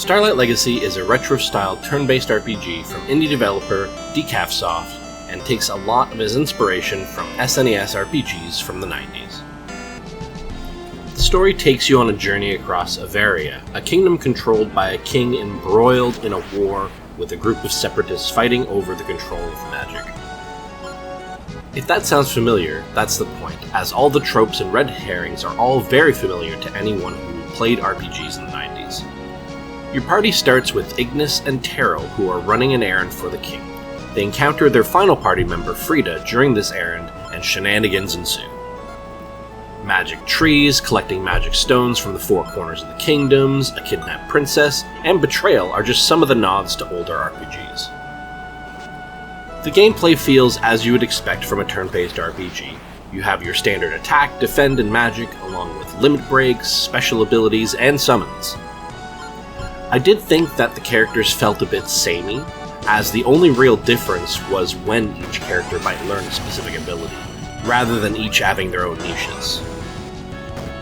Starlight Legacy is a retro-style turn-based RPG from indie developer Decafesoft and takes a lot of its inspiration from SNES RPGs from the 90s. The story takes you on a journey across Avaria, a kingdom controlled by a king embroiled in a war with a group of separatists fighting over the control of magic. If that sounds familiar, that's the point, as all the tropes and red herrings are all very familiar to anyone who played RPGs in the 90s. Your party starts with Ignis and Terrell, who are running an errand for the king. They encounter their final party member, Frida, during this errand, and shenanigans ensue. Magic trees, collecting magic stones from the four corners of the kingdoms, a kidnapped princess, and betrayal are just some of the nods to older RPGs. The gameplay feels as you would expect from a turn-based RPG. You have your standard attack, defend, and magic, along with limit breaks, special abilities, and summons. I did think that the characters felt a bit samey, as the only real difference was when each character might learn a specific ability, rather than each having their own niches.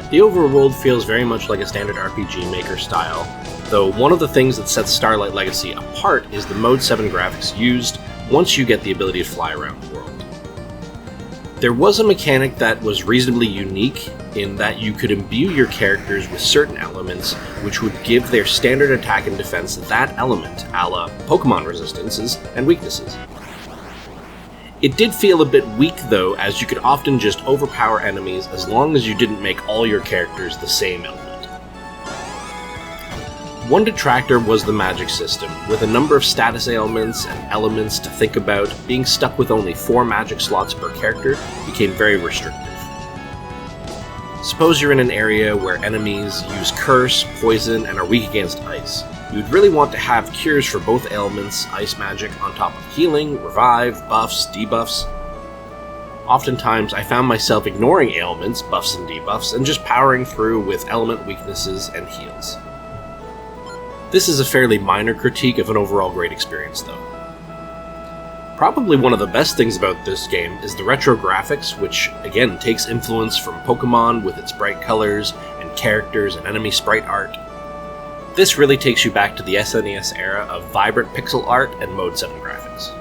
The overworld feels very much like a standard RPG Maker style, though one of the things that sets Starlight Legacy apart is the Mode 7 graphics used once you get the ability to fly around the world. There was a mechanic that was reasonably unique in that you could imbue your characters with certain elements which would give their standard attack and defense that element, a la Pokemon resistances and weaknesses. It did feel a bit weak though, as you could often just overpower enemies as long as you didn't make all your characters the same element. One detractor was the magic system, with a number of status ailments and elements to think about. Being stuck with only 4 magic slots per character became very restrictive. Suppose you're in an area where enemies use curse, poison, and are weak against ice. You'd really want to have cures for both ailments, ice magic on top of healing, revive, buffs, debuffs. Oftentimes I found myself ignoring ailments, buffs, and debuffs, and just powering through with element weaknesses and heals. This is a fairly minor critique of an overall great experience though. Probably one of the best things about this game is the retro graphics, which again takes influence from Pokemon with its bright colors and characters and enemy sprite art. This really takes you back to the SNES era of vibrant pixel art and Mode 7 graphics.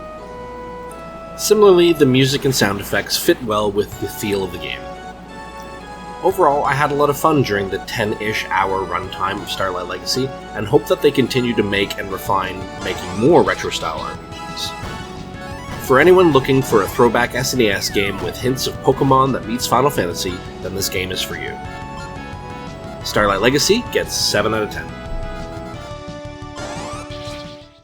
Similarly, the music and sound effects fit well with the feel of the game. Overall, I had a lot of fun during the 10-ish hour runtime of Starlight Legacy, and hope that they continue to make and refine making more retro-style RPGs. For anyone looking for a throwback SNES game with hints of Pokemon that meets Final Fantasy, then this game is for you. Starlight Legacy gets 7 out of 10.